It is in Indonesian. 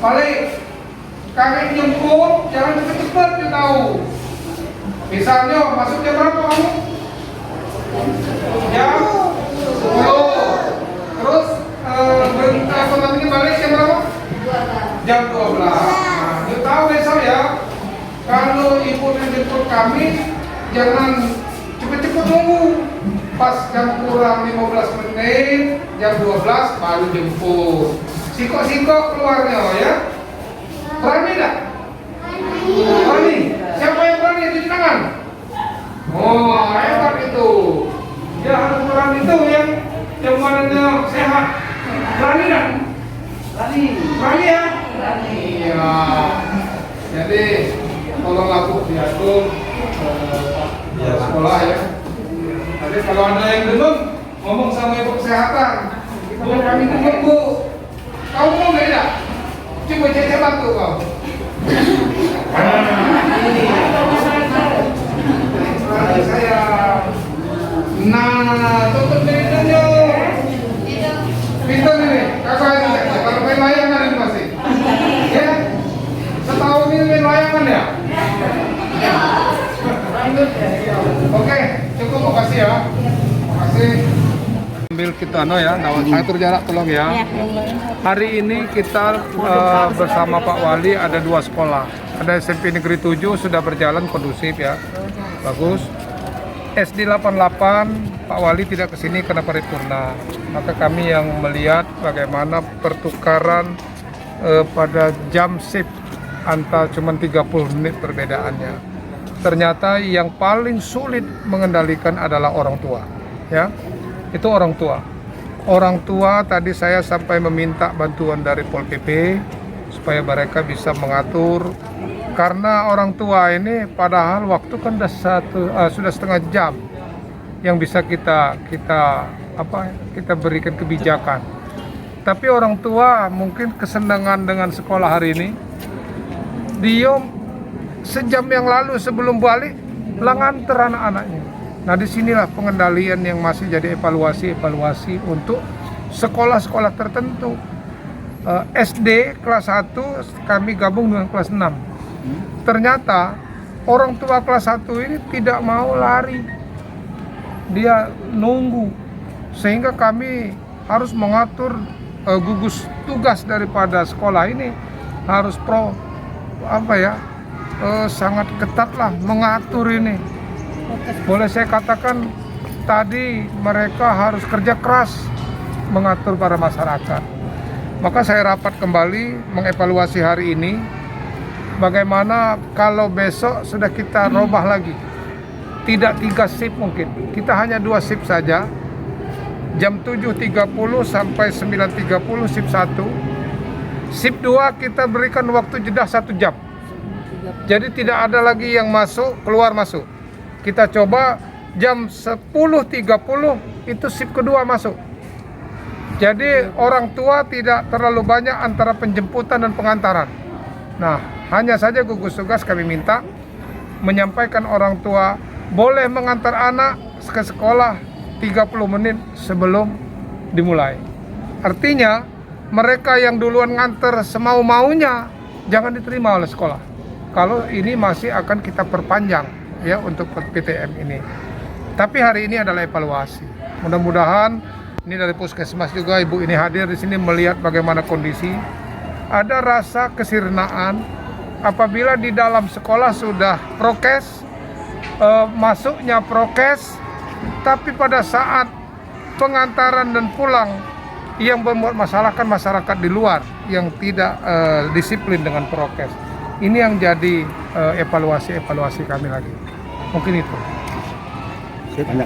balik. Kami jemput, jangan cepet-cepet dia tahu. Misalnya masuk jam berapa kamu? Jam 10. Terus nanti balik jam berapa? Jam 12. Nah, dia tahu besok ya. Kalau ibu menjemput kami, jangan cepet-cepet nunggu. Pas jam kurang 15 menit, jam 12 baru jemput. Sikok-sikok keluarnya ya. Berani tak? Berani. Siapa yang berani? Cuci tangan. Oh, hebat itu. Dia harus berani itu yang badannya sehat. Berani tak? Berani. Berani ya? Berani. Ya. Jadi tolong aku diatur sekolah ya. Jadi kalau ada yang demam, ngomong sama ibu kesehatan. Bu, kami demam bu. Kau mau nggak ya? Coba saya bantu kau. Ini saya. Nah, tutup pintunya. Pintu ini, kakak ini. Kalau main layangan ini masih. Ya, setahun ini main layangan ya. Oke, cukup, makasih ya. Makasih. Ambil kita ya, atur jarak tolong ya. Hari ini kita bersama Pak Wali ada 2 sekolah. Ada SMP Negeri 7 sudah berjalan kondusif ya. Bagus. SD 88 Pak Wali tidak kesini karena paripurna. Maka kami yang melihat bagaimana pertukaran pada jam shift antara cuma 30 menit perbedaannya. Ternyata yang paling sulit mengendalikan adalah orang tua, ya. Itu orang tua. Orang tua tadi saya sampai meminta bantuan dari Pol PP supaya mereka bisa mengatur, karena orang tua ini padahal waktu kan sudah setengah jam yang bisa kita berikan kebijakan. Tapi orang tua mungkin kesenangan dengan sekolah hari ini. Dia sejam yang lalu sebelum balik nganter anak-anaknya. Nah, disinilah pengendalian yang masih jadi evaluasi untuk sekolah-sekolah tertentu. SD kelas 1 kami gabung dengan kelas 6. Ternyata orang tua kelas 1 ini tidak mau lari. Dia nunggu. Sehingga kami harus mengatur gugus tugas daripada sekolah ini harus sangat ketatlah mengatur ini. Boleh saya katakan tadi mereka harus kerja keras mengatur para masyarakat. Maka saya rapat kembali mengevaluasi hari ini. Bagaimana kalau besok sudah kita robah lagi. Tidak 3 shift mungkin. Kita hanya 2 shift saja. Jam 7.30 sampai 9.30 shift 1. Shift 2 kita berikan waktu jeda 1 jam. Jadi tidak ada lagi yang masuk, keluar masuk. Kita coba jam 10.30 itu shift kedua masuk. Jadi orang tua tidak terlalu banyak antara penjemputan dan pengantaran. Nah, hanya saja gugus tugas kami minta menyampaikan orang tua boleh mengantar anak ke sekolah 30 menit sebelum dimulai. Artinya mereka yang duluan nganter semau-maunya jangan diterima oleh sekolah. Kalau ini masih akan kita perpanjang ya untuk PTM ini. Tapi hari ini adalah evaluasi. Mudah-mudahan ini dari Puskesmas juga Ibu ini hadir di sini melihat bagaimana kondisi. Ada rasa kesirnaan apabila di dalam sekolah sudah prokes, masuknya prokes, tapi pada saat pengantaran dan pulang yang membuat masalah kan masyarakat di luar yang tidak disiplin dengan prokes. Ini yang jadi evaluasi kami lagi. Mungkin itu. Saya tanya.